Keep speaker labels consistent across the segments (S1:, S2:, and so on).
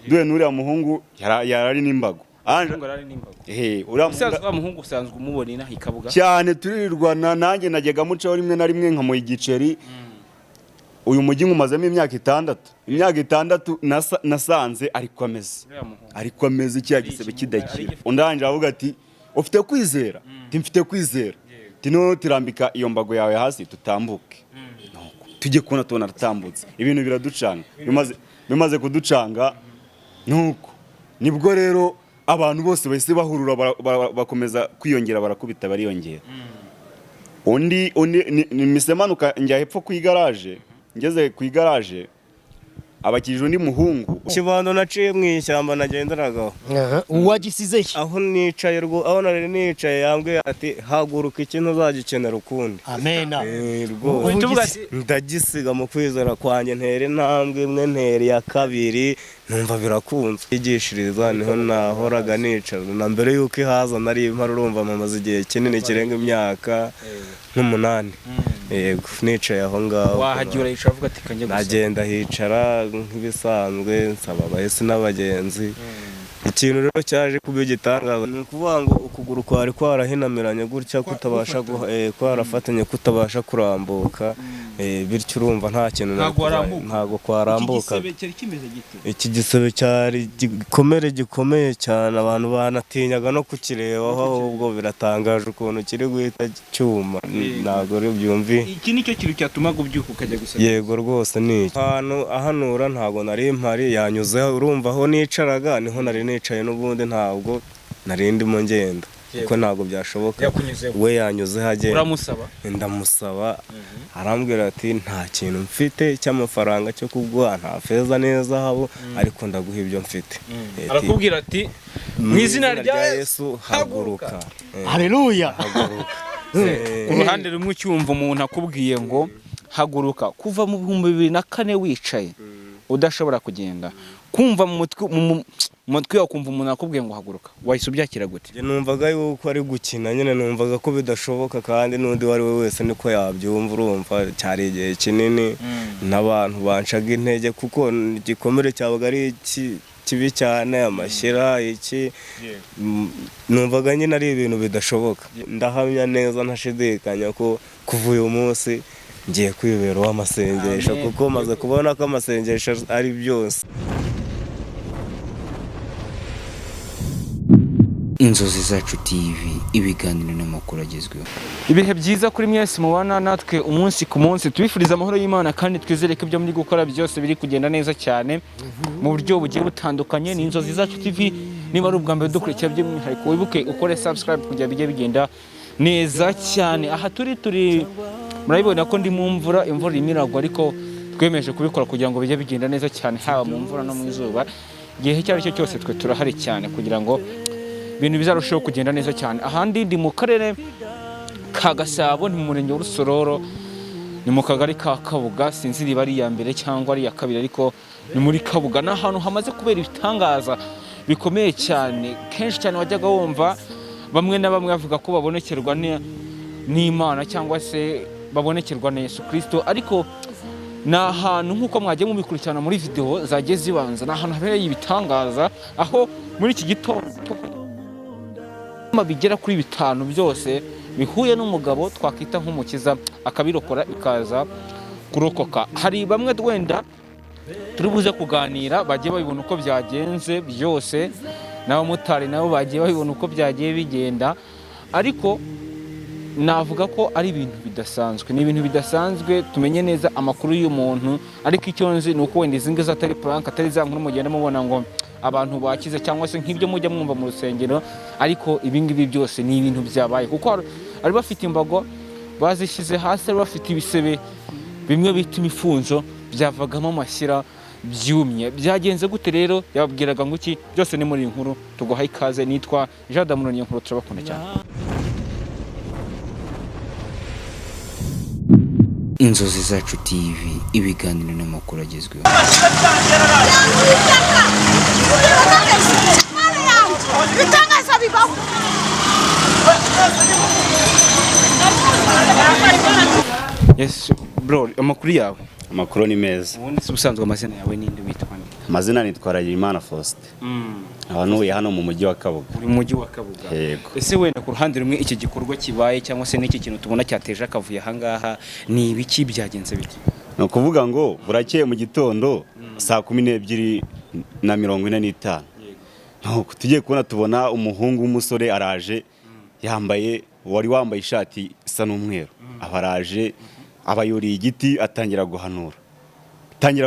S1: Duwe nuriya muhungu yarari n'imbago
S2: anje ngo yarari n'imbago uriya muhungu usanzwe umubonina hikabuga
S1: cyane turirwana nanjye najyaga mucaho rimwe na rimwe nka mu igiceri uyu mujyi ngumazemo imyaka 6 nasanze ariko ameze icya gisebe kidakira undanje avuga ati ufite kwizera mfite kwizera tino tirambika iyo mbago yawe hasi tutambuke tujye kubona tubona ratambutse ibintu biraducanga bimaze kuducanga nuko nibwo rero abantu bose bahise bahurura bakomeza kwiyongera barakubita bariyongera undi ni misemanuka njya hepfo ku igaraje ngeze ku igaraje abakije undi muhungu
S3: kibando naciye mu ishyamba nagenderagaho
S4: uwagisize
S3: aho nicaye aho nari nicaye yambwiye ati haguruka ikintu uzagikenera ukundi
S4: amena
S3: ndagisiga mu kwizera kwanjye ntere intambwe imwe ntere ya kabiri numva birakunze yigishiriza niho nahoraga nicara na mbere yuko ihaza nari impara urumva mamaze igihe kinini kirenga imyaka nk'umunani yego nicaye aho ngaho
S2: wahagira yicara avuga ati kanje gusa
S3: nagenda hicara nk'ibisanzwe nsaba abahisi n'abagenzi ikintu rero cyaje kubigitangaza ni ukuvuga ngo ukuguru kwari kwarahinamiranye gutya kutabasha kwarafatanye kutabasha kurambuka bityo urumva nta kintu ntago kwarambuka iki gisebe cyari gikomeye cyane abantu banatinyaga no kukirebaho ahubwo biratangaje ukuntu kiri guhita cyuma ntago ari byumvi
S2: iki nicyo kintu cyatumaga ubyuka ukajya gusa
S3: yego rwose ni ahantu ahanura ntago nari impari yanyuze urumva aho nicaraga niho nari nicaye n'ubundi ntabwo narindimo ngenda kuko ntabwo byashoboka we yanyuze hagenda
S2: uramusaba
S3: ndamusaba arambwira ati nta kintu mfite cy'amafaranga cyo kuguha nta feza neza habo ariko ndaguha ibyo mfite
S2: arakubwira ati mu izina rya
S3: Yesu haguruka
S4: haleluya
S2: uruhande rumwe ucyumva umuntu akubwiye ngo haguruka kuva mu 2004 wicaye udashobora kugenda kumva mu mutwe wakumva umuntu akubwiye ngo haguruka wahise ubyakira gute
S3: numvaga yuko ari gukina nyine numvaga ko bidashoboka kandi n'undi wari we wese niko yabyumva urumva cyari igihe kinini n'abantu bancaga intege kuko igikomere cyabaga ari kibi cyane amashyira iki numvaga nyine ari ibintu bidashoboka ndahamya neza ntashidikanya ko kuva uyu munsi ngiye kwiberaho amasengesho kuko maze kubona ko amasengesho ari byose
S5: Inzozi Zacu TV ibiganiro n'amakuru agezweho
S2: ibihe byiza kuri mwese mubana natwe umunsi ku munsi tubifuriza amahoro y'Imana kandi twizere ko ibyo muri gukora byose biri kugenda neza cyane mu buryo bugiye butandukanye ni Inzozi Zacu TV niba ari ubwa mbere dukurikira by'umwihariko wibuke ukore subscribe kugira bijye bigenda neza cyane aha turi murabibona ko ndi mu imvura imiragwa ariko twemeje kubikora kugira ngo bijye bigenda neza cyane haba mu mvura no mu izuba igihe icyo ari cyo cyose twe turahari cyane kugira ngo ibintu bizarushaho kugenda neza cyane ahandi ndi mu karere ka Gasabo ni mu murenge w'Urusororo ni mu kagari ka Kabuga sinzi riba ari ya mbere cyangwa ari ya kabiri ariko ni muri Kabuga n'ahantu hamaze kubera ibitangaza bikomeye cyane kenshi cyane wajyaga wumva bamwe na bamwe bavuga ko babonekerwa n'Imana cyangwa se babonekerwa na Yesu Kristo ariko na ahantu nkuko mwagiye mubikurikirana muri video zagiye zibanza na ahantu habereye ibitangaza aho muri iki gitondo bigera kuri 5 byose bihuye n'umugabo twakita nk'umukiza akabirokora ikaza kurokoka hari bamwe wenda turi buze kuganira bagiye babibona uko byagenze byose n'abamotari nabo bagiye babibona uko byagiye bigenda ariko navuga ko ari ibintu bidasanzwe ni ibintu bidasanzwe tumenye neza amakuru y'umuntu ariko icyo nzi nuko wenda izinga zatari prank atari za nkuru mugenda mubona ngo abantu bakize cyangwa se nk'ibyo mujya mwumva mu rusengero ariko ibingibi byose ni ibintu byabaye kuko ari bafite imbago bazishyize hasi bafite ibisebe bimwe bita imifunzo byavagamo amashyira byumye. Byagenze gute rero? yababwiraga ngo iki? Byose ni muri iyi nkuru, tuguhaye ikaze. Nitwa Jean Damour, iyo nkuru turabakunda cyane.
S5: Inzozi Zacu TV, ibiganiro n'amakuru agezweho.
S2: Yes bro, amakuru yawe?
S1: Amakuru ni meza.
S2: Ubundi se ubusanzwe amazina yawe ninde, witwa nde?
S1: Amazina nitwa Rayimana Faustin. Abantu hano mu mujyi wa Kabuga.
S2: Uri mu mujyi wa Kabuga.
S1: Yego.
S2: Ese wenda ku ruhande rumwe iki gikorwa kibaye cyangwa se n'iki kintu tubona cyateje akavuye ahangaha ni ibiki, byagenze biki?
S1: No kuvuga ngo burakeye mu gitondo saa 12:45. Nuko tugiye kubona tubona umuhungu w'umusore araje yambaye, wari wambaye ishati isa n'umweru. Abaraje abayuriye igiti atangira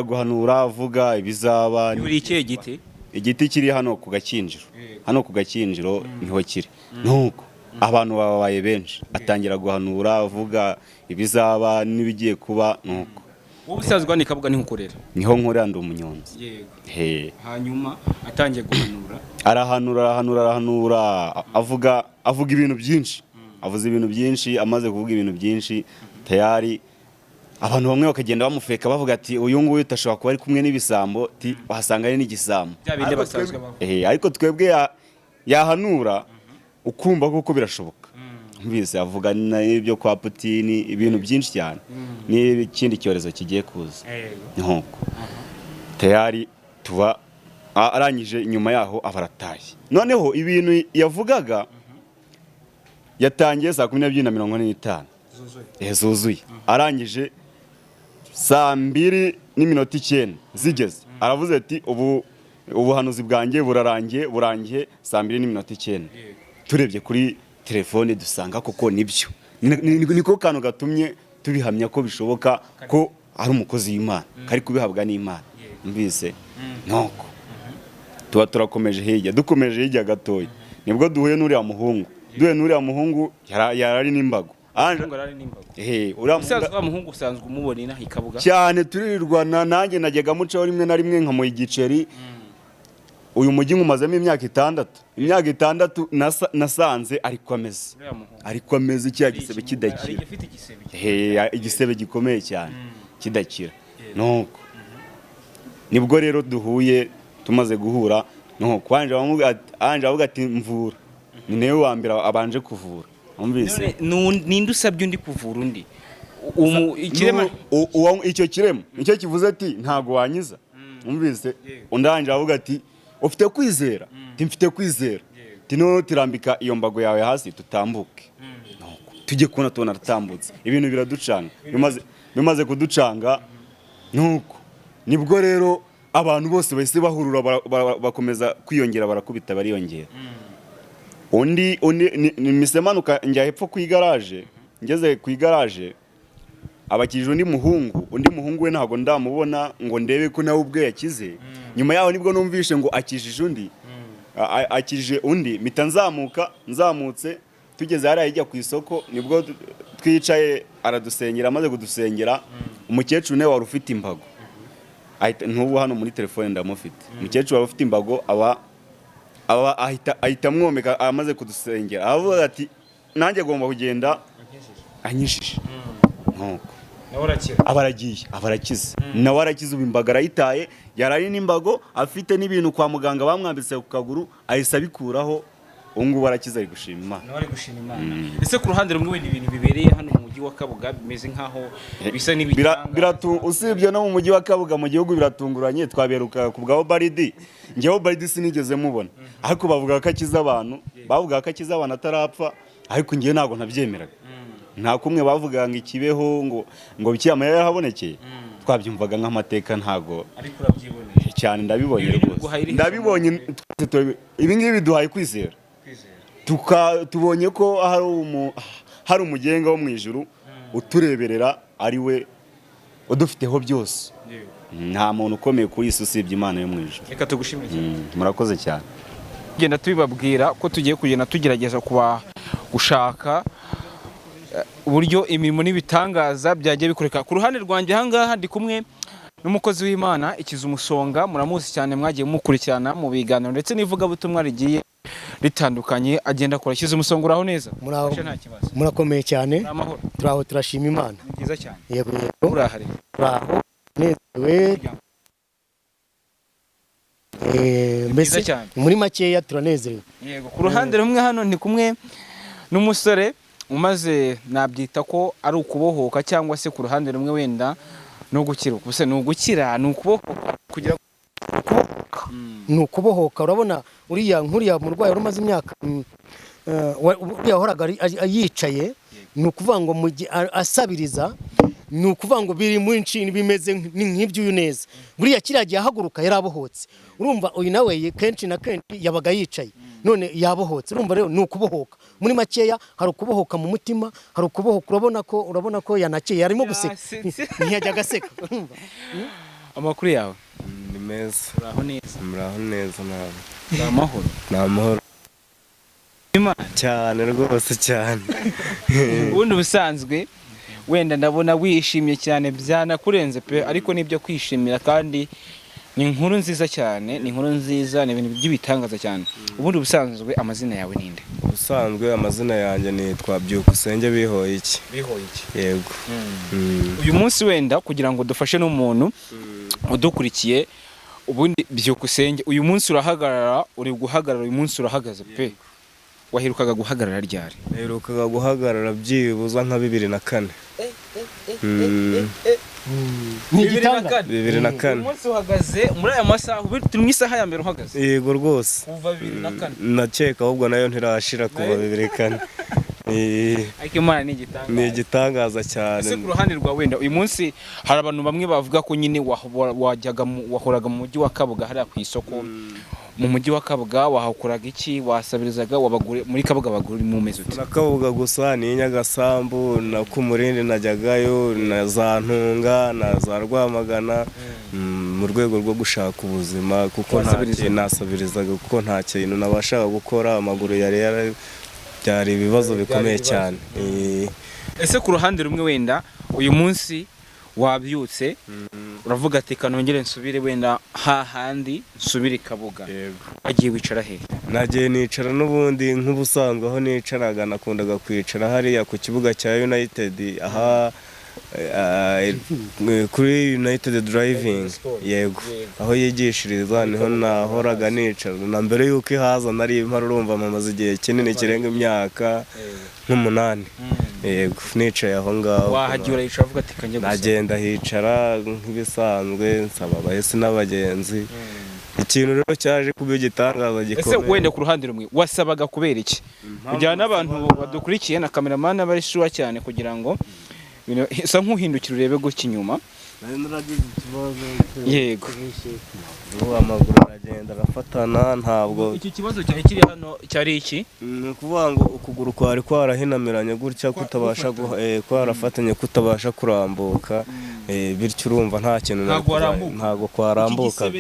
S1: guhanura avuga ibizaba.
S2: Yuri ikihe giti?
S1: Igiti kiri hano ku Gakinjiro. Hano ku Gakinjiro niho kiri. Nuko abantu babaye benshi, atangira guhanura avuga ibizaba n'ibigiye kuba. Nuko
S2: wowe usazwe ni Kabuga ni nkukorera?
S1: Niho nkorera ndi umunyonzi.
S2: Yego.
S1: Hanyuma
S2: atangiye guhanura,
S1: arahanura avuga ibintu byinshi. Avuze ibintu byinshi, amaze kuvuga ibintu byinshi tayari abantu bamwe bakagenda bamufeka bavuga ati uyu nguyu utashobora kuba ari kumwe n'ibisambo, bahasanga ari n'igisambo. Ariko twebwe yahanura ukumva kuko birashoboka. Mbese avuga n'ibyo kwa Putin, ibintu byinshi cyane n'ikindi cyorezo kigiye kuza. Nuko tayari tuba arangije, nyuma yaho abarataye. Noneho ibintu yavugaga yatangiye saa 12:45 zuzuye. Arangije saa 2:09 zigeze aravuze ati ubuhanuzi bwanjye burangiye saa 2:09. Turebye kuri telefone dusanga koko nibyo. Niko kantu gatumye tubihamya ko bishoboka ko ari umukozi w'Imana, kari kubihabwa n'Imana. Mbise nuko tuba turakomeje hirya, dukomeje hirya gatoya nibwo duhuye n'uriya muhungu. Yarari n'imbago.
S2: Usazwe muhungu usanzwe umubona ina Kabuga
S1: cyane, turirirwana. Nanjye najyaga mucaho rimwe na rimwe nkamuha igiceri. Uyu mujyi nkumazemo imyaka 6 nasanze ariko ameze cya gisebe kidakira. Igisebe gikomeye cyane kidakira. Nuko nibwo rero duhuye, tumaze guhura nuko anje avuga ati mvura. Ni nawe wa mbere abanje kuvura. Umvise
S2: ninde usabye undi kuvura undi?
S1: Icyo kirema nicyo kivuze ati ntago wanyiza. Umvise undanje avuga ati ufite kwizera? Mfite kwizera. Tino tirambika iyo mbago yawe hasi tutambuke. Tujye kubona tubona ratambutse, ibintu biraducanga. Bimaze kuducanga nuko nibwo rero abantu bose bahise bahurura bakomeza kwiyongera, barakubita bariyongera. Undi misemanuka njya hepfo ku igaraje. Ngeze ku igaraje abakije undi muhungu we ntago ndamubona ngo ndebe ko nawe ubwe yakize. Nyuma yaho nibwo numvishe ngo akije undi mita nzamutse tugeze hariya ijya ku isoko. Nibwo twicaye aradusengera, amaze kudusengera umukecuru nawe wari ufite imbago. Ntubu hano muri telefone ndamufite. Umukecuru wari ufite imbago ahita mwomeka, amaze kudusengera avuga ati nanjye agomba kugenda anyishije. Nuko abarakize nawe arakize. Ubu imbaga arayitaye, yarari n'imbago afite n'ibintu kwa muganga bamwambitse ku kaguru, ahise abikuraho. Ngubu arakize, ari gushima Imana.
S2: Ese ku ruhande rumwe wenda ibintu bibereye hano mu mujyi wa Kabuga bimeze nkaho bisa n'ibitanga.
S1: Usibye no mu mujyi wa Kabuga, mu gihugu biratunguranye. Twaberuka ku bwa Baridi, njyewe Baridi sinigeze mubona, ariko bavuga ko akiza abantu, atarapfa, ariko ngiye ntago ntabyemeraga. Nta kumwe bavuga ngo ikibeho ngo bikiyama yahabonekeye. Twabyumvaga nk'amateka, ntago.
S2: Ariko urabyiboneye
S1: cyane? Ndabibonye rwose, ndabibonye. Ibi ngibi duhaye kwizera. Tubonye ko hari umugenga wo mu ijuru utureberera, ari we udufiteho byose. Nta muntu ukomeye kuri isi usibye Imana yo mu ijuru.
S2: Reka tugushimire cyane.
S1: Murakoze cyane.
S2: Tugenda tubibabwira ko tugiye kugenda tugerageza gushaka uburyo imirimo n'ibitangaza byagiye bikoreka. Ku ruhande rwanjye ahangaha ndi kumwe n'umukozi w'Imana Ikiza Umusonga, muramuzi cyane, mwagiye mukurikirana mu biganiro ndetse n'ivugabutumwa rigiye ritandukanye agenda akora. Ikiza Umusonga uraho neza?
S4: Murakomeye cyane.
S2: Amahoro.
S4: Turaho turashima Imana.
S2: Ni byiza cyane.
S4: Yego
S2: urahari.
S4: Turaho nezerewe. Mbese muri makeya turanezerewe.
S2: Yego, ku ruhande rumwe hano ndi kumwe n'umusore umaze nabyita ko ari ukubohoka, cyangwa se ku ruhande rumwe wenda no gukira. Ubuse ni ugukira, ni ukubohoka kugira
S4: ni ukubohoka. Urabona uriya murwayi umaze imyaka yahoraga yicaye, ni ukuvuga ngo asabiriza, ni ukuvuga ngo biri mu nshini bimeze nk'iby'uyu neza. Buriya kiriya gihe ahaguruka yarabohotse. Urumva uyu nawe kenshi na kenshi yabaga yicaye, none yabohotse. Urumva rero ni ukubohoka. Muri makeya hari ukubohoka mu mutima, hari ukubohoka. Urabona ko yanakeye, arimo guseka, ntiyajya agaseka.
S2: Amakuru yawe
S3: ni meza.
S2: Uraho neza?
S3: Muraho neza nawe?
S2: Ni amahoro.
S3: Ni amahoro cyane rwose cyane.
S2: Ubundi ubusanzwe wenda ndabona wishimye cyane byanakurenze pe, ariko nibyo kwishimira, kandi ni inkuru nziza cyane, ni inkuru nziza, ni ibintu by'ibitangaza cyane. Ubundi ubusanzwe amazina yawe ninde?
S3: Ubusanzwe amazina yanjye nitwa Byukusenge Bihoyiki.
S2: Bihoyiki.
S3: Yego.
S2: Uyu munsi wenda kugira ngo dufashe n'umuntu udukurikiye, ubundi Byukusenge uyu munsi urahagarara, uri guhagarara uyu munsi urahagaze pe. Waherukaga guhagarara ryari?
S3: Naherukaga guhagarara byibuza nka 2004. 2004.
S2: Umunsi uhagaze muri aya masaha, turi mu isaha ya mbere uhagaze.
S3: Yego rwose.
S2: Kuva 2004.
S3: Nakeka ahubwo nayo ntirashira kuva 2004.
S2: Ariko Imana ni igitangaza.
S3: Ni igitangaza cyane.
S2: Ese ku ruhande rwa wenda uyu munsi hari abantu bamwe bavuga ko nyine wahoraga mu mujyi wa Kabuga hariya ku isoko. Mu mujyi wa Kabuga wahakoraga iki? Wasabirizaga wabagure muri Kabuga baguri mu mezi uti?
S3: Na Kabuga gusa ni Nyagasambu, na Kumurindi najyagayo, na za Ntunga, na za Rwamagana, mu rwego rwo gushaka ubuzima, kuko nasabirizaga kuko nta kintu nabashaga gukora, amaguru yari byari ibibazo bikomeye cyane.
S2: Ese ku ruhande rumwe wenda uyu munsi wabyutse uravuga ati kanongere nsubire wenda hahandi nsubire Kabuga?
S3: Yego.
S2: Agiye wicara he?
S3: Nagiye nicara n'ubundi nk'ubusanzwe aho nicaraga, nakundaga kwicara hariya ku kibuga cya United, aha kuri United Driving. Yego, aho yigishiriza niho nahoraga nicara. Na mbere yuko ihaza nari impara, urumva mamaze igihe kinini kirenga imyaka nk'umunani. Yego, nicaye aho ngaho.
S2: Wahagira yicara avuga ati kanjye gusa?
S3: Nagenda hicara nk'ibisanzwe, nsaba abahesi n'abagenzi. Ikintu rero cyaje kuba igitangaza gikomeye.
S2: Ese wenda ku ruhande rumwe wasabaga kubera iki? Kujyana n'abantu badukurikiye na cameraman abari shuwa cyane, kugira ngo isa nk'uhindukira urebe gutya inyuma. Yego.
S3: Amaguru aragenda arafatana, ntabwo.
S2: Iki kibazo cyari kiri hano cyari iki?
S3: Ni ukuvuga ngo ukuguru kwari kwarahinamiranye gutya, kutabasha kwarafatanye, kutabasha kurambuka. Bityo urumva nta kintu ntabwo kwarambuka.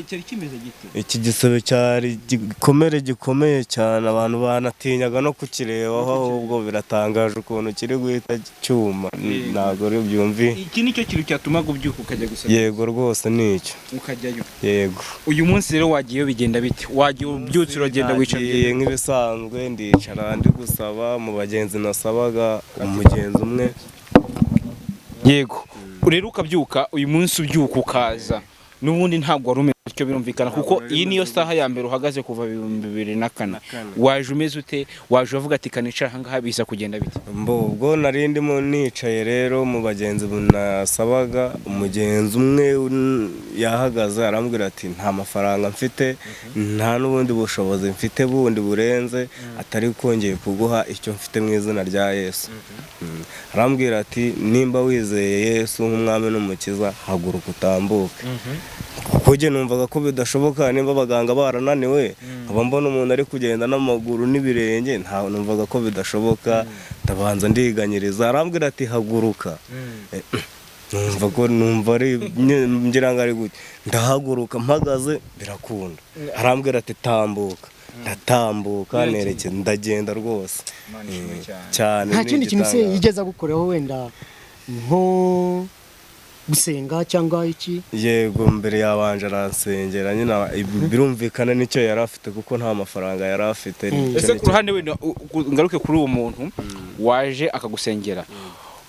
S3: Iki gisebe cyari gikomeye cyane, abantu banatinyaga no kukirebaho, ahubwo biratangaje ukuntu kiri guhita cyuma. Ntabwo ari byumvi.
S2: Iki nicyo kintu cyatuma gubyuka ukajya gusaba?
S3: Yego rwose nicyo.
S2: Ukajyayo?
S3: Yego.
S2: Uyu munsi rero wagiye bigenda bite? Wagiye ubyutse uragenda wicara?
S3: Nk'ibisanzwe ndicara ndi gusaba mu bagenzi, nasabaga umugenzi umwe.
S2: Yego. Rero ukabyuka uyu munsi ubyuka ukaza, n'ubundi ntabwo wari umeze utyo, birumvikana kuko iyi niyo saha ya mbere uhagaze kuva 2004. Waje umeze ute? Waje uvuga ati kanicara aha ngaha biza kugenda bite?
S3: Ubwo nari ndimo nicaye rero mu bagenzi nasabaga, umugenzi umwe yahagaze arambwira ati nta mafaranga mfite, nta n'ubundi bushobozi mfite bundi burenze, atari kongeye kuguha icyo mfite mu izina rya Yesu. Arambwira ati nimba wizeye Yesu nk'umwami n'umukiza, haguruka utambuke. Kuko njye numvaga ko bidashoboka, nimba abaganga barananiwe, aba mbona umuntu ari kugenda n'amaguru n'ibirenge, nta numvaga ko bidashoboka. Ndabanza ndiganyiriza, arambwira ati haguruka. Numva ari ngira ngo ari gutya, ndahaguruka mpagaze birakunda. Arambwira ati tambuka, ndatambuka nerekeza ndagenda rwose cyane.
S4: nta kindi kintu se yigeza gukoreho wenda nko gusenga cyangwa iki?
S3: Yego, mbere yabanje aransengera nyine birumvikana nicyo yari afite kuko nta mafaranga yari afite.
S2: ese ku ruhande wenda ngaruke kuri uwo muntu waje akagusengera,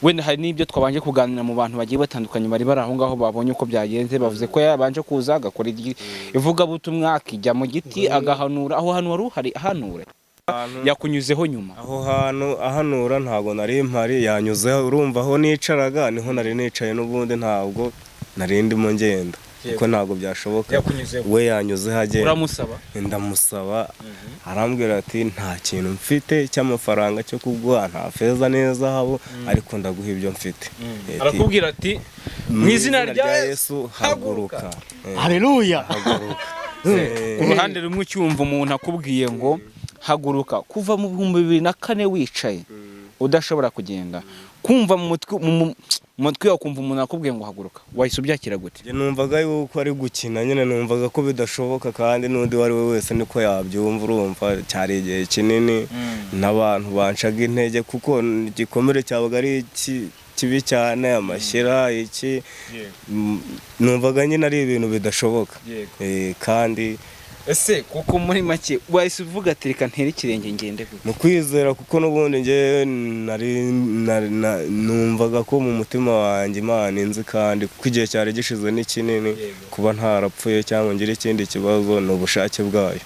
S2: wenda hari n'ibyo twabanje kuganira mu bantu bagiye batandukanye bari bari aho ngaho babonye uko byagenze, bavuze ko yabanje kuza agakora ivugabutumwa akijya mu giti agahanura. aho hantu wari uhari ahanure yakunyuzeho nyuma?
S3: Aho hantu ahanura ntabwo nari mpari, yanyuzeho. Urumva aho nicaraga niho nari nicaye, n'ubundi ntabwo nari ndimo ngenda kuko ntabwo byashoboka. We yanyuzeho agenda.
S2: Uramusaba?
S3: Ndamusaba, arambwira ati nta kintu mfite cy'amafaranga cyo kuguha, nta feza neza habo, ariko ndaguha ibyo mfite.
S2: Arakubwira ati mu izina rya
S3: Yesu haguruka.
S4: Haleluya.
S2: Ku ruhande rumwe ucyumva umuntu akubwiye ngo haguruka, kuva mu 2004 wicaye udashobora kugenda, kumva mu mutwe wakumva umuntu akubwiye ngo haguruka, wahise ubyakira gute?
S3: Numvaga yuko ari gukina nyine, numvaga ko bidashoboka, kandi n'undi wari we wese niko yabyumva. Urumva cyari igihe kinini n'abantu bancaga intege kuko igikomere cyabaga ari kibi cyane, amashyira iki, numvaga nyine ari ibintu bidashoboka. Kandi
S2: ese kuko muri make wahise uvuga ati reka ntere ikirenge ngende gute?
S3: mu kwizera, kuko n'ubundi nge numvaga ko mu mutima wanjye Imana inzi, kandi kuko igihe cyari gishize ni kinini, kuba ntarapfuye cyangwa ngire ikindi kibazo ni ubushake bwayo.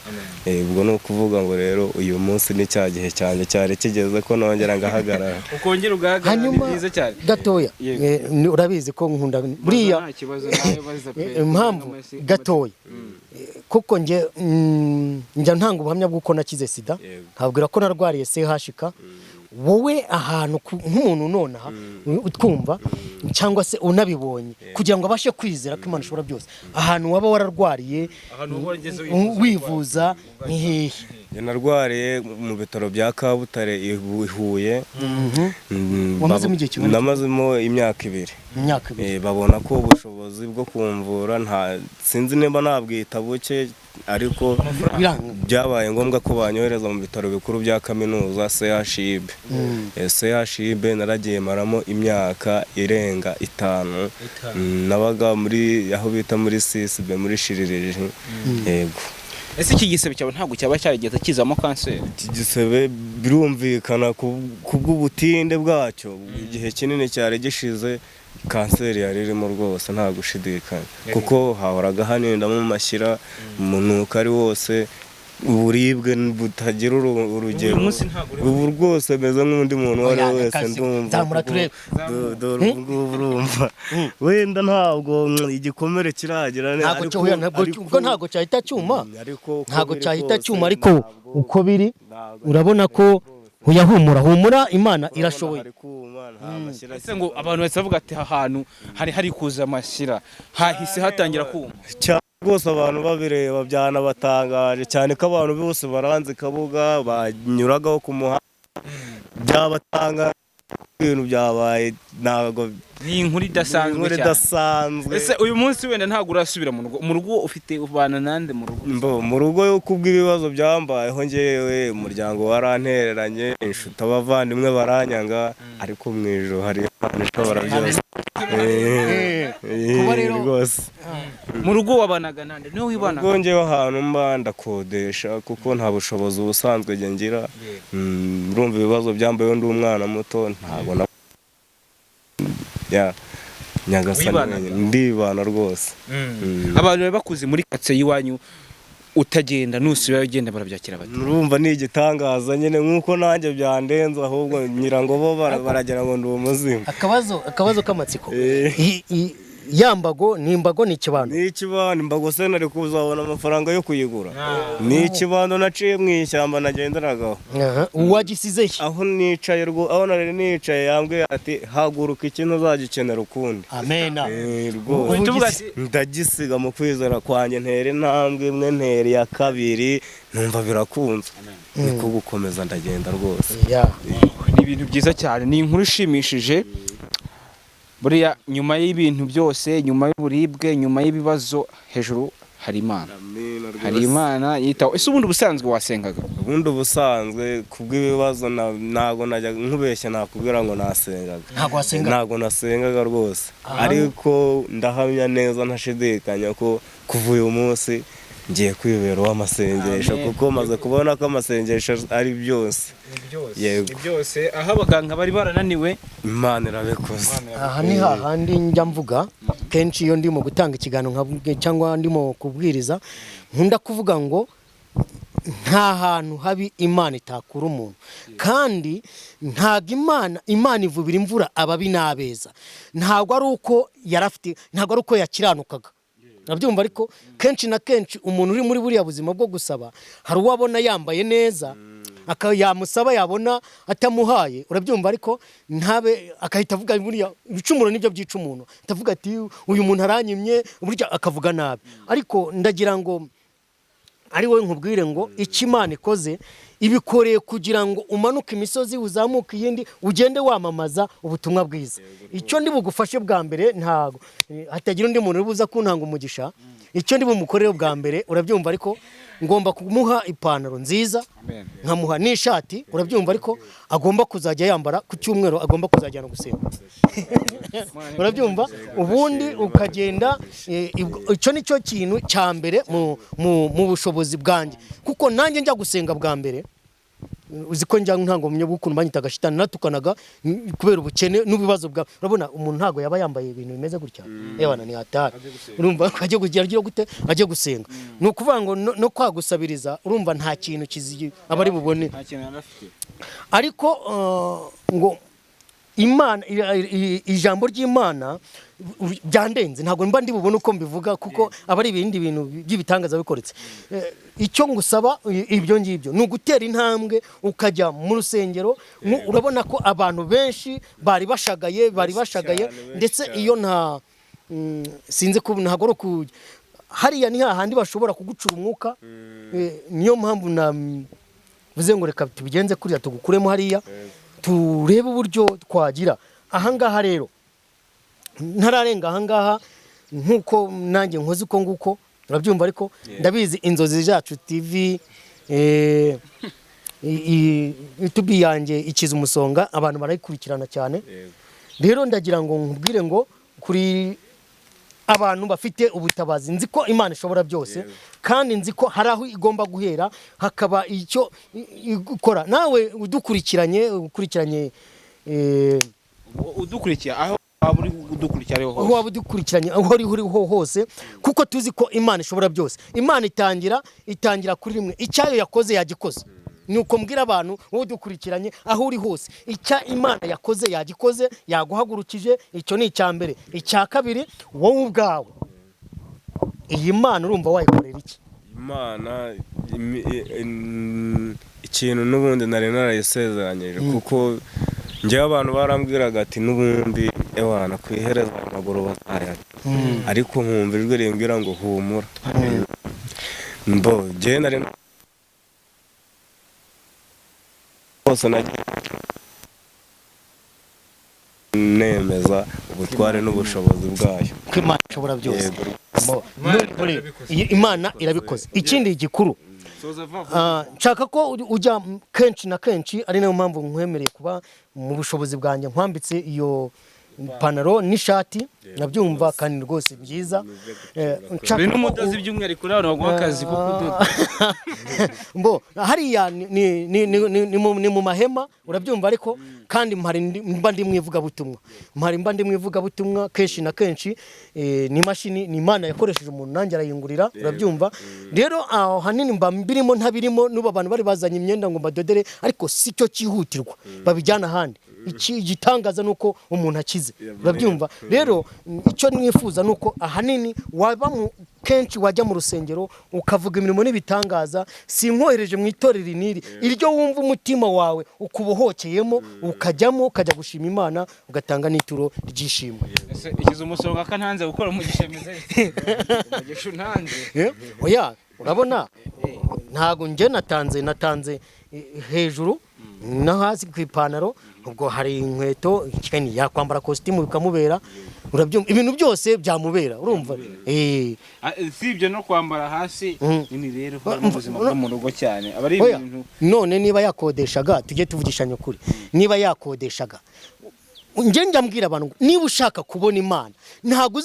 S3: Ubwo ni ukuvuga ngo rero uyu munsi ni cya gihe cyanjye cyari kigeze ko nongera ngahagarara.
S2: Ukongera ugahagarara ni byiza cyane.
S4: Gatoya, urabizi ko nkunda buriya impamvu gatoya kuko njya ntanga ubuhamya bw'uko nakize sida, nkabwira ko narwariye CHK. wowe ahantu nk'umuntu nonaha utwumva cyangwa se unabibonye kugira ngo abashe kwizera ko Imana ishobora byose, ahantu waba wararwariye wivuza ni hehe?
S3: Narwariye mu bitaro bya Kabutare i Huye.
S4: Wamazemo igihe kingana?
S3: Namazemo imyaka 2. Babona ko ubushobozi bwo kumvura nta sinzi niba nabwita buke, ariko byabaye ngombwa ko banyohereza mu bitaro bikuru bya kaminuza CHUB. CHUB naragiye maramo imyaka irenga 5. Nabaga muri aho bita muri CSB muri Shiririje. Yego.
S2: Ese iki gisebe cyawe ntabwo cyaba cyarigeze kizamo kanseri?
S3: Iki gisebe birumvikana kubw'ubutinde bwacyo, igihe kinini cyari gishize kanseri yari irimo rwose nta gushidikanya, kuko hahoraga haninda mu mashyira, umunuko ari wose, uburibwe butagira urugero. Ubu rwose meze nk'undi muntu wari wese ndumva. Urumva wenda ntabwo igikomere kiragira
S4: ntabwo cyahita cyuma, ariko uko biri urabona ko humura Imana irashoboye.
S2: Ese ngo abantu bose bavuga ati ahantu hari kuza amashyira hahise hatangira kuma
S3: rwose, abantu babireba byanabatangaje cyane ko abantu bose baranze Kabuga banyuragaho ku muhanda, byabatangaje ibintu byabaye. Ntabwo
S2: ni inkuru idasanzwe. Ese uyu munsi wenda ntabwo urasubira mu rugo ufite ubana nande mu rugo?
S3: Mu rugo yo kubw'ibibazo byambayeho ngewe, umuryango warantereranye, inshuti abavandimwe baranyanga, ariko mu ijoro hari Imana ishobora byose. Rwose
S2: mu rugo wabanaga nande? Niwe wibanaga?
S3: Ubwo ngewe ahantu mba ndakodesha kuko nta bushobozi ubusanzwe ngira. Urumva ibibazo byambayeho ndi umwana muto, ntabwo nyagasani ndibana rwose.
S2: Abantu bari bakuze muri katse y'iwanyu utagenda nusubira ugenda barabyakira bati?
S3: Urumva ni igitangaza nyine, nk'uko nanjye byandenze, ahubwo nyirango bo baragira ngo ndi umuzimu.
S4: Akabazo k'amatsiko, yambago ni imbago ni ikibando?
S3: Ni ikibando. Imbago se nari kuzabona amafaranga yo kuyigura? Ni ikibando naciye mu ishyamba nagenderagaho.
S4: Uwagisize he?
S3: Aho nicaye aho nari nicaye yambwiye ati haguruka ikintu uzagikenera ukundi.
S4: Amena.
S3: Ndagisiga mu kwizera kwanjye, ntera intambwe imwe, ntera iya kabiri, numva birakunze, niko gukomeza ndagenda rwose.
S2: Ni ibintu byiza cyane, ni inkuru ishimishije. Buriya nyuma y'ibintu byose, nyuma y'uburibwe, nyuma y'ibibazo, hejuru hari Imana. hari Imana yitaho. Ese ubundi ubusanzwe wasengaga?
S3: ubundi ubusanzwe kubw'ibibazo ntago najya nkubeshya nakubwira ngo nasengaga.
S4: Ntago wasengaga?
S3: Ntago nasengaga rwose, ariko ndahamya neza ntashidikanya ko kuva uyu munsi ngiye kwibera uw'amasengesho, kuko maze kubona ko amasengesho ari byose. Yego,
S2: byose aho abaganga bari barananiwe
S3: Imana irabikoze.
S4: aha ni hahandi njya mvuga kenshi iyo ndimo gutanga ikiganiro cyangwa ndimo kubwiriza, nkunda kuvuga ngo nta hantu habi Imana itakura umuntu, kandi ntago Imana ivubira imvura ababi n'abeza. Ntago ari uko yarafite, ntago ari uko yakiranukaga, nabyumva. Ariko kenshi na kenshi umuntu uri muri buriya buzima bwo gusaba, hari uwabona yambaye neza yamusaba yabona atamuhaye, urabyumva. Ariko ntabe akahita avuga buriya ibicumuro nibyo byica umuntu, atavuga ati uyu muntu aranyimye, burya akavuga nabi. Ariko ndagira ngo ari wowe nkubwire ngo icyo Imana ikoze ibikoreye kugira ngo umanuke imisozi uzamuke iyindi, ugende wamamaza ubutumwa bwiza. Icyo ndi bugufashe bwa mbere, ntago hatagira undi muntu ubuza kuntanga umugisha. Icyo ndi bumukorere bwa mbere, urabyumva. Ariko ngomba kumuha ipantaro nziza, nkamuha n'ishati, urabyumva. Ariko agomba kuzajya yambara ku cyumweru, agomba kuzajyana gusenga, urabyumva. Ubundi ukagenda, icyo nicyo kintu cya mbere mu bushobozi bwanjye, kuko nanjye njya gusenga bwa mbere, uzi ko njya ntango mu nyabukuru banyitaga shitani, natukanaga kubera ubukene n'ibibazo bwa. Urabona umuntu ntago yaba yambaye ibintu bimeze gutya, yabana ni hatari. Urumva ajye kugira agira gute, ajye gusenga. Ni ukuvuga ngo no kwagusabiriza, urumva nta kintu kizi abari bubone. Ariko ngo Imana, ijambo ry'Imana byandenze, ntabwo mba ndi bubone uko mbivuga, kuko aba ari ibindi bintu by'ibitangaza bikoretse. Icyo ngusaba ibyo ngibyo ni ugutera intambwe ukajya mu rusengero. Urabona ko abantu benshi bari bashagaye, ndetse iyo nta sinzi ko ntabwo ari ku hariya ni hahandi bashobora kugucura umwuka. Niyo mpamvu navuze ngo reka tubigenze kuriya, tugukuremo hariya turebe uburyo twagira. Ahangaha rero ntararenga ahangaha, nkuko nanjye nkoze uko nguko, urabyumva. Ariko ndabizi Inzozi Zacu TV YouTube yanjye ikiza umusonga, abantu barayikurikirana cyane. Rero ndagira ngo nkubwire ngo kuri abantu bafite ubutabazi, nzi ko Imana ishobora byose, kandi nzi ko hari aho igomba guhera, hakaba icyo ikora. Nawe udukurikiranye
S2: aho waba uri udukurikiranye hose,
S4: aho waba udukurikiranye, aho uri hose, kuko tuzi ko Imana ishobora byose. Imana itangira kuri rimwe, icyayo yakoze yagikoze. Nuko mbwira abantu wowe udukurikiranye aho uri hose, icya Imana yakoze yagikoze, yaguhagurukije. Icyo ni icya mbere. Icya kabiri, wowe ubwawe iyi Mana urumva wayikorera iki?
S3: Imana ikintu n'ubundi nari narayisezeranyije, kuko njyewe abantu barambwiraga ati n'ubundi ewana kwihereza amaguru bazayata, ariko nkumva ijwi rimbwira ngo humura. Njyewe nari bose nemeza ubutware n'ubushobozi bwayo,
S4: ko Imana ishobora byose. Imana irabikoze. Ikindi gikuru, nshaka ko ujya kenshi na kenshi, ari nayo mpamvu nkwemereye kuba mu bushobozi bwanjye nkwambitse iyo ipantaro n'ishati, nabyumva kandi rwose byiza.
S2: Uri n'umudozi by'umwihariko rero waguha akazi ko kudoda.
S4: Hariya ni mu mahema, urabyumva. Ariko kandi mba ndi mu ivugabutumwa, kenshi na kenshi ni imashini, ni Imana yakoresheje umuntu, nanjye arayingurira, urabyumva. Rero aho hanini mba mbirimo ntabirimo, n'ubu abantu bari bazanye imyenda ngo mbadodere, ariko si cyo cyihutirwa, babijyana ahandi. Igitangaza nuko umuntu akize, urabyumva. Rero icyo nifuza nuko ahanini waba kenshi wajya mu rusengero ukavuga imirimo n'ibitangaza. Sinkohereje mu itorero niri, iryo wumva umutima wawe ukubohokeyemo, ukajyamo, ukajya gushima Imana, ugatanga n'ituro ryishimwe.
S2: Ikiza umusonga kantanze gukora umugisha meze umugisha untanze.
S4: Oya, urabona ntago nje natanze hejuru no hasi ku ipantaro. Ubwo hari inkweto yakwambara kositimu bikamubera, urabyumva ibintu byose byamubera urumva
S2: si ibyo no kwambara hasi ni rero mu buzima bwo mu rugo cyane aba ari ibintu.
S4: None niba yakodeshaga tujye tuvugishanya ukuri, niba yakodeshaga njye njambwira abantu niba ushaka kubona Imana ntago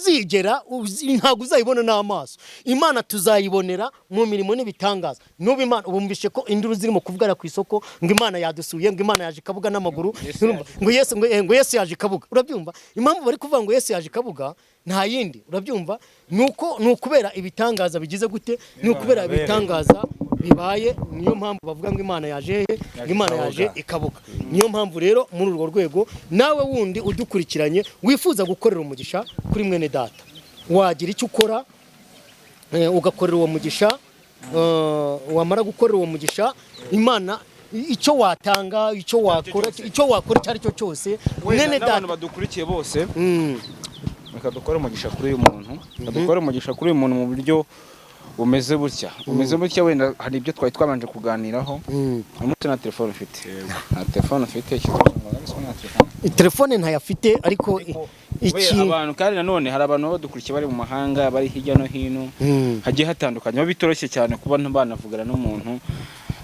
S4: uzayibona n'amaso. Imana tuzayibonera mu mirimo n'ibitangaza. Nubu Imana ubumvishe ko induru zirimo kuvugana ku isoko ngo Imana yadusuye, ngo Imana yaje kabuga n'amaguru, ngo Yesu yaje kabuga. Urabyumva impamvu bari kuvuga ngo Yesu yaje kabuga nta yindi, urabyumva nukubera ibitangaza bigize gute, nukubera ibitangaza bibaye, niyo mpamvu bavuga ngo Imana yaje ngo Imana yaje ikabuga. Niyo mpamvu rero muri urwo rwego nawe wundi udukurikiranye wifuza gukorera umugisha kuri mwene data, wagira icyo ukora ugakorera uwo mugisha, wamara gukorera uwo mugisha Imana icyo watanga, icyo wakora icyo ari cyo cyose mwene data.
S2: Abantu badukurikiye bose reka dukore umugisha kuri uyu muntu, dukore umugisha kuri uyu muntu mu buryo umeze butya wenda hari ibyo twari twabanje kuganiraho. Umuntu na telefone ufite, na telefone ufite
S4: telefone ntayafite ariko iki
S2: abantu kandi nanone hari abantu badukurikiye bari mu mahanga, bari hirya no hino hagiye hatandukanye, aho bitoroshye cyane kuba banavugana n'umuntu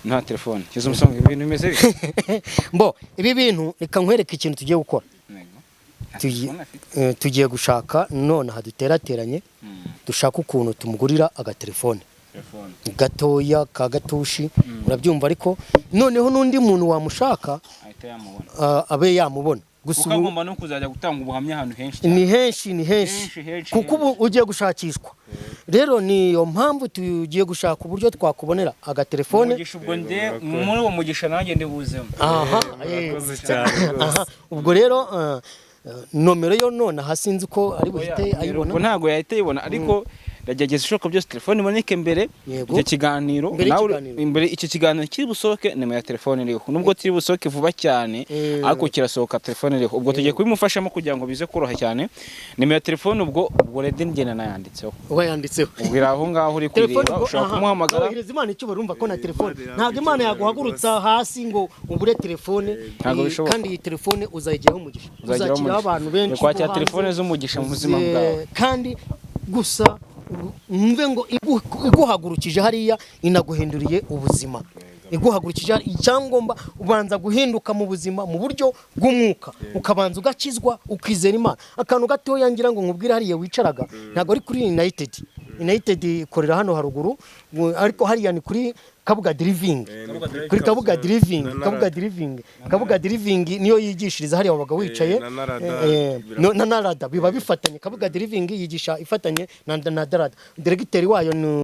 S2: nta telefone. Kizo musonga ibintu bimeze bite?
S4: Ibi bintu reka nkwereke ikintu tugiye gukora. Tugiye gushaka none haduterateranye dushaka ukuntu tumugurira agatelefone gatoya ka gatushi, urabyumva, ariko noneho n'undi muntu wamushaka abe yamubona.
S2: Gusa ugomba no kuzajya gutanga ubuhamya ahantu henshi,
S4: ni henshi kuko ubu ugiye gushakishwa. Rero niyo mpamvu tugiye gushaka uburyo twakubonera agatelefone.
S2: Muri uwo mugisha nanjye ndibuzemo.
S4: Ubwo rero nomero yo none hasinzi ko ari buhite ayibona,
S2: ntago yahita ayibona, ariko ndagerageza ishoka byose telefone iboneke mbere icyo kiganiro, imbere icyo kiganiro kiri busohoke nimero ya telefone iriho, nubwo kiri busohoke vuba cyane ariko kirasohoka telefone iriho. Ubwo tugiye kubimufashamo kugira ngo bize koroha cyane. Nimero ya telefone ubwo redi ngena nayanditseho, ubwira aho ngaho uri kureba, ushaka kumuhamagara.
S4: Imana icyo barumva ko na telefone ntabwo Imana yaguhagurutsa hasi ngo ubure telefone, kandi iyi telefone uzayigeraho umugisha, uzakiraho abantu benshi,
S2: kwakira telefone z'umugisha mu buzima bwawe.
S4: Kandi gusa mve ngo iguhagurukije hariya inaguhinduriye ubuzima, iguhagurukije icyangombwa ubanza guhinduka mu buzima mu buryo bw'umwuka, ukabanza ugakizwa, ukizera Imana. Akantu gatoya ngira ngo nkubwire, hariya wicaraga ntabwo ari kuri United ikorera hano haruguru, ariko hariya ni kuri Kabuga Driving, kuri Kabuga Driving niyo yigishiriza hariya wabaga wicaye na Narada biba bifatanye. Kabuga Driving yigisha ifatanye na Darada, diregiteri wayo